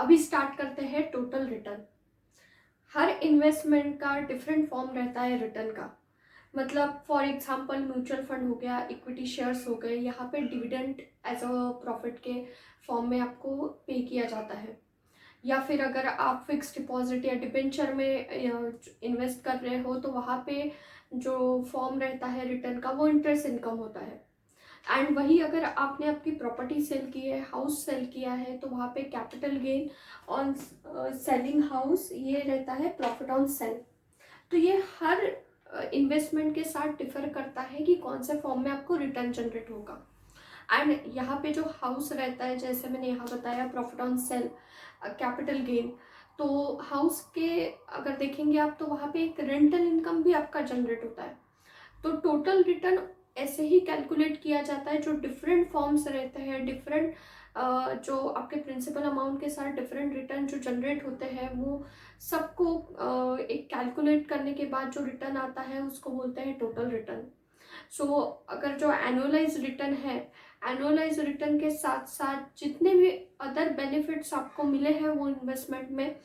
अभी स्टार्ट करते हैं टोटल रिटर्न। हर इन्वेस्टमेंट का डिफरेंट फॉर्म रहता है रिटर्न का। मतलब फॉर एग्जांपल म्यूचुअल फंड हो गया, इक्विटी शेयर्स हो गए, यहाँ पे डिविडेंड एज अ प्रॉफिट के फॉर्म में आपको पे किया जाता है। या फिर अगर आप फिक्स डिपॉजिट या डिबेंचर में इन्वेस्ट कर रहे हो तो वहाँ पे जो फॉर्म रहता है रिटर्न का वो इंटरेस्ट इनकम होता है। एंड वही अगर आपने आपकी प्रॉपर्टी सेल की है, हाउस सेल किया है, तो वहाँ पे capital gain on selling house ये रहता है प्रॉफिट ऑन सेल। तो ये हर इन्वेस्टमेंट के साथ डिफर करता है कि कौन से फॉर्म में आपको रिटर्न जनरेट होगा। एंड यहाँ पे जो हाउस रहता है, जैसे मैंने यहाँ बताया profit on sale, capital gain, तो हाउस के अगर देखेंगे आप तो वहाँ पे एक रेंटल इनकम भी आपका जनरेट होता है। तो टोटल रिटर्न ऐसे ही कैलकुलेट किया जाता है। जो डिफरेंट फॉर्म्स रहते हैं, डिफरेंट जो आपके प्रिंसिपल अमाउंट के साथ डिफरेंट रिटर्न जो जनरेट होते हैं, वो सबको एक कैलकुलेट करने के बाद जो रिटर्न आता है उसको बोलते हैं टोटल रिटर्न। सो अगर जो एनुअलाइज रिटर्न है, एनुअलाइज रिटर्न के साथ साथ जितने भी अदर बेनिफिट्स आपको मिले हैं वो इन्वेस्टमेंट में,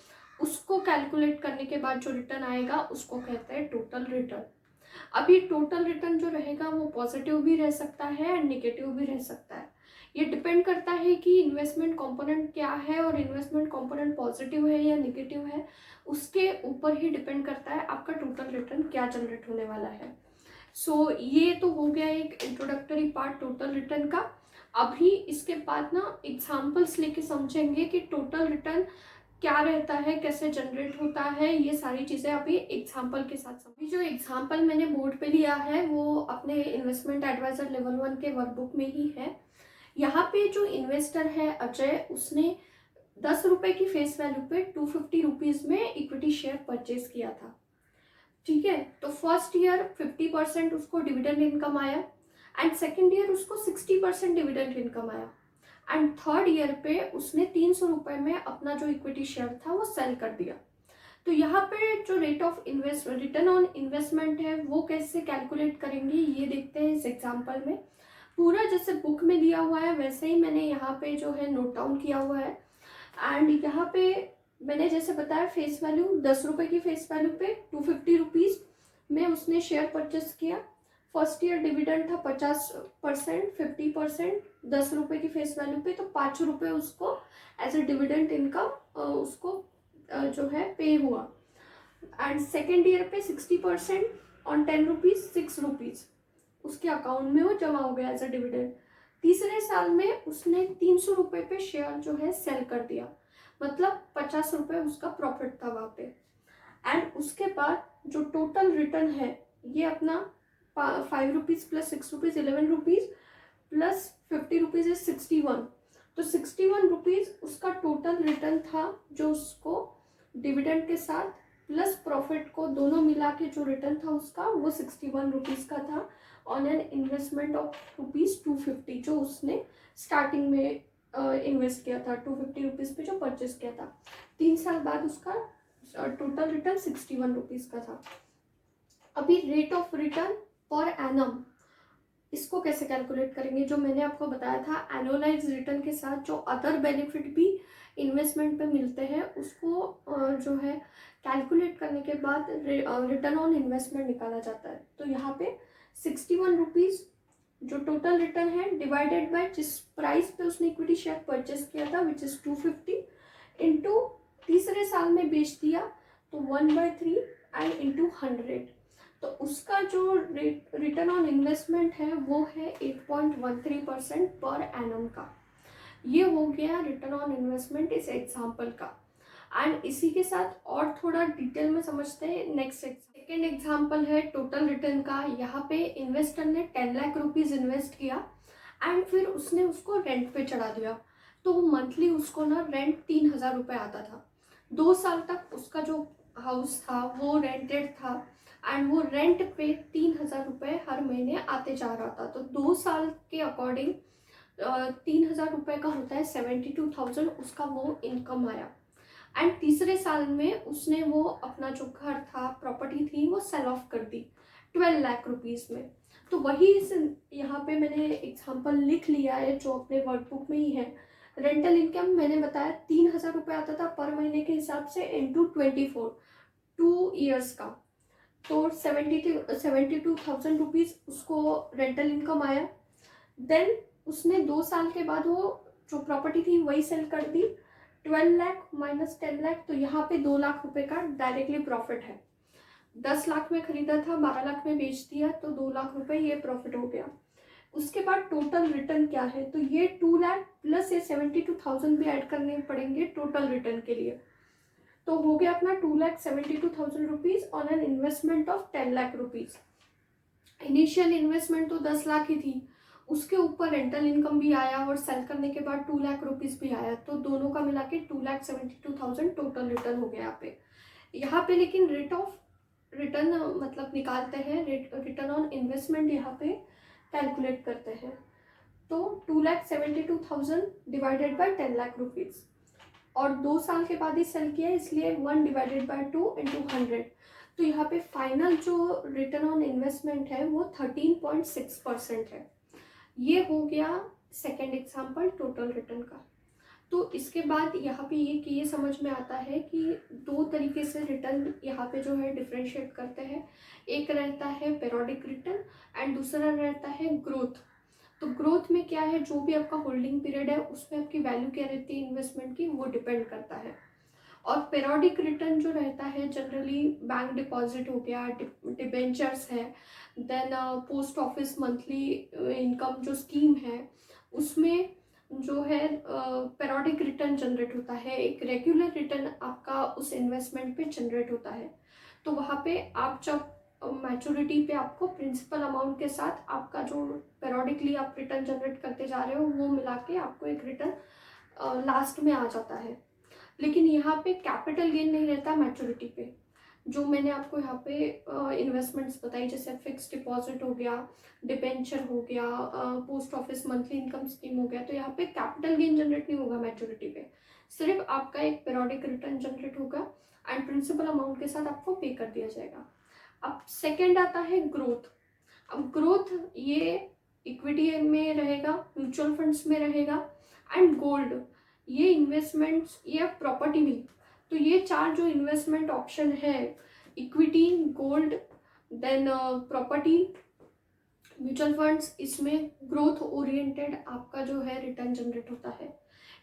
उसको कैलकुलेट करने के बाद जो रिटर्न आएगा उसको कहते हैं टोटल रिटर्न। अब ये टोटल रिटर्न जो रहेगा वो पॉजिटिव भी रह सकता है एंड नेगेटिव भी रह सकता है। ये डिपेंड करता है कि इन्वेस्टमेंट कंपोनेंट क्या है, और इन्वेस्टमेंट कंपोनेंट पॉजिटिव है या नेगेटिव है, उसके ऊपर ही डिपेंड करता है आपका टोटल रिटर्न क्या जनरेट होने वाला है। सो ये तो हो गया एक इंट्रोडक्टरी पार्ट टोटल रिटर्न का। अभी इसके बाद ना एग्जाम्पल्स लेके समझेंगे कि टोटल रिटर्न क्या रहता है, कैसे जनरेट होता है, ये सारी चीज़ें अभी एग्जाम्पल के साथ समझी। जो एग्जाम्पल मैंने बोर्ड पे लिया है वो अपने इन्वेस्टमेंट एडवाइजर लेवल 1 के वर्कबुक में ही है। यहाँ पे जो इन्वेस्टर है अजय, उसने 10 रुपये की फेस वैल्यू पे 250 रुपीज़ में इक्विटी शेयर परचेज किया था। ठीक है, तो फर्स्ट ईयर 50% उसको डिविडेंड इनकम आया, एंड सेकेंड ईयर उसको 60% डिविडेंड इनकम आया, एंड थर्ड ईयर पे उसने 300 रुपये में अपना जो इक्विटी शेयर था वो सेल कर दिया। तो यहाँ पे जो rate of return on investment है वो कैसे कैलकुलेट करेंगे ये देखते हैं इस एग्जाम्पल में। पूरा जैसे बुक में दिया हुआ है वैसे ही मैंने यहाँ पे जो है नोट डाउन किया हुआ है। एंड यहाँ पे मैंने जैसे बताया फेस वैल्यू 10 रुपये की फेस वैल्यू पे 250 रुपीज़ में उसने शेयर परचेस किया। फर्स्ट ईयर डिविडेंड था 50%, 50%, 10 रुपये की फेस वैल्यू पे, तो 5 रुपये उसको एज ए डिविडेंड इनकम उसको जो है पे हुआ। एंड सेकेंड ईयर पे 60% ऑन 10 रुपीज़, 6 रुपीज़ उसके अकाउंट में वो जमा हो गया एज अ डिविडेंड। तीसरे साल में उसने 300 रुपये पे शेयर जो है सेल कर दिया, मतलब 50 रुपये उसका प्रॉफिट था वहाँ पे। एंड उसके बाद जो टोटल रिटर्न है ये अपना 5 rupees plus 6 rupees 11 rupees plus 50 rupees is 61। तो 61 रुपीज़ उसका टोटल रिटर्न था, जो उसको डिविडेंड के साथ प्लस प्रॉफिट को दोनों मिला के जो रिटर्न था उसका वो 61 रुपीज़ का था ऑन एन इन्वेस्टमेंट ऑफ ₹250 जो उसने स्टार्टिंग में इन्वेस्ट किया था, 250 रुपीज़ पे जो परचेस किया था। 3 साल बाद उसका टोटल रिटर्न 61 रुपीज़ का था। अभी rate of return per annum, इसको कैसे कैलकुलेट करेंगे? जो मैंने आपको बताया था एनुअलाइज रिटर्न के साथ जो अदर बेनिफिट भी इन्वेस्टमेंट पे मिलते हैं उसको जो है कैलकुलेट करने के बाद रिटर्न ऑन इन्वेस्टमेंट निकाला जाता है। तो यहाँ पे 61 रुपीज़ जो टोटल रिटर्न है डिवाइडेड बाय जिस प्राइस पे उसने इक्विटी शेयर परचेस किया था विच इज़ 250 इंटू तीसरे साल में बेच दिया तो 1/3 एंड इंटू 100, तो उसका जो रिटर्न ऑन इन्वेस्टमेंट है वो है 8.13% पर एनम का। ये हो गया रिटर्न ऑन इन्वेस्टमेंट इस एग्जाम्पल का। एंड इसी के साथ और थोड़ा डिटेल में समझते हैं नेक्स्ट सेकेंड एग्जाम्पल है टोटल रिटर्न का। यहाँ पे इन्वेस्टर ने 10 लाख रुपीज़ इन्वेस्ट किया एंड फिर उसने उसको रेंट पे चढ़ा दिया। तो मंथली उसको ना रेंट 3,000 रुपये आता था। 2 साल तक उसका जो हाउस था वो रेंटेड था एंड वो रेंट पे 3,000 रुपये हर महीने आते जा रहा था। तो 2 साल के अकॉर्डिंग 3,000 रुपये का होता है 72,000 उसका वो इनकम आया। एंड तीसरे साल में उसने वो अपना जो घर था, प्रॉपर्टी थी, वो सेल ऑफ कर दी 12 लाख रुपीज़ में। तो वही यहाँ पे मैंने एग्जांपल लिख लिया है जो अपने वर्कबुक में ही है। रेंटल इनकम मैंने बताया 3,000 रुपये आता था पर महीने के हिसाब से इंटू 24, 2 ईयर्स का, तो 72,000 रुपीज़ उसको रेंटल इनकम आया। देन उसने 2 साल के बाद वो जो प्रॉपर्टी थी वही सेल कर दी, 12 लाख माइनस 10 लाख, तो यहाँ पे 2 लाख रुपए का डायरेक्टली प्रॉफिट है। 10 लाख में खरीदा था, 12 लाख में बेच दिया, तो 2 लाख रुपए ये प्रॉफिट हो गया। उसके बाद टोटल रिटर्न क्या है, तो ये 2 लाख प्लस ये 72,000 भी ऐड करने पड़ेंगे टोटल रिटर्न के लिए। तो हो गया अपना 2,72,000 rupees on an investment of 10 lakh rupees. Initial investment तो 10 लाख ही थी, उसके ऊपर रेंटल इनकम भी आया और सेल करने के बाद 2 लाख रुपीज़ भी आया, तो दोनों का मिला के 2,72,000 टोटल रिटर्न हो गया यहाँ पे लेकिन रेट ऑफ रिटर्न मतलब निकालते हैं, रिटर्न ऑन इन्वेस्टमेंट यहाँ पे कैलकुलेट करते हैं। तो 2,72,000 डिवाइडेड बाय 10 लाख रुपीज़, और 2 साल के बाद ही सेल किया इसलिए 1 डिवाइडेड बाय 2 इंटू 100, तो यहाँ पे फाइनल जो रिटर्न ऑन इन्वेस्टमेंट है वो 13.6% है। ये हो गया सेकेंड एग्जाम्पल टोटल रिटर्न का। तो इसके बाद यहाँ पे ये समझ में आता है कि 2 तरीके से रिटर्न यहाँ पे जो है डिफ्रेंशिएट करते हैं। एक रहता है पेरियोडिक रिटर्न एंड दूसरा रहता है ग्रोथ। तो ग्रोथ में क्या है, जो भी आपका होल्डिंग पीरियड है उसमें आपकी वैल्यू क्या रहती है इन्वेस्टमेंट की, वो डिपेंड करता है। और पेरियोडिक रिटर्न जो रहता है जनरली बैंक डिपॉजिट हो गया, डिबेंचर्स है, then post office monthly income जो स्कीम है उसमें जो है पेरियोडिक रिटर्न जनरेट होता है, एक रेगुलर रिटर्न आपका उस इन्वेस्टमेंट पे जनरेट होता है। तो वहाँ पे आप जब मैच्योरिटी पे आपको प्रिंसिपल अमाउंट के साथ आपका जो पेरियोडिकली आप रिटर्न जनरेट करते जा रहे हो वो मिला के आपको एक रिटर्न लास्ट में आ जाता है। लेकिन यहाँ पे कैपिटल गेन नहीं रहता मैच्योरिटी पे। जो मैंने आपको यहाँ पे इन्वेस्टमेंट्स बताई जैसे फिक्स डिपॉजिट हो गया, डिबेंचर हो गया, post office monthly income scheme हो गया, तो यहाँ पे कैपिटल गेन जनरेट नहीं होगा मैच्योरिटी पे, सिर्फ आपका एक पेरियोडिक रिटर्न जनरेट होगा एंड प्रिंसिपल अमाउंट के साथ आपको पे कर दिया जाएगा। अब सेकेंड आता है ग्रोथ। अब ग्रोथ ये इक्विटी में रहेगा, म्यूचुअल फंड्स में रहेगा एंड गोल्ड, ये इन्वेस्टमेंट्स, ये प्रॉपर्टी में। तो ये 4 जो इन्वेस्टमेंट ऑप्शन है, equity, gold, then property, mutual funds, इसमें ग्रोथ ओरिएंटेड आपका जो है रिटर्न जनरेट होता है।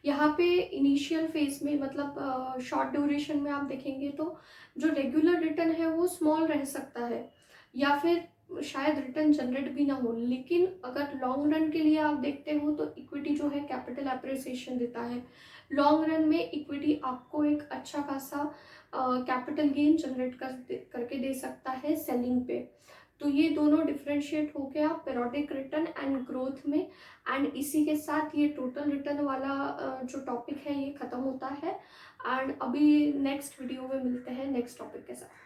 यहाँ पे इनिशियल फेज में मतलब शॉर्ट ड्यूरेशन में आप देखेंगे तो जो रेगुलर रिटर्न है वो स्मॉल रह सकता है या फिर शायद रिटर्न जनरेट भी ना हो, लेकिन अगर लॉन्ग रन के लिए आप देखते हो तो इक्विटी जो है कैपिटल एप्रिसिएशन देता है। लॉन्ग रन में इक्विटी आपको एक अच्छा खासा कैपिटल गेन जनरेट करके दे सकता है सेलिंग पे। तो ये दोनों डिफ्रेंशिएट हो गया पेरियोडिक रिटर्न एंड ग्रोथ में, एंड इसी के साथ ये टोटल रिटर्न वाला जो टॉपिक है ये ख़त्म होता है। एंड अभी नेक्स्ट वीडियो में मिलते हैं नेक्स्ट टॉपिक के साथ।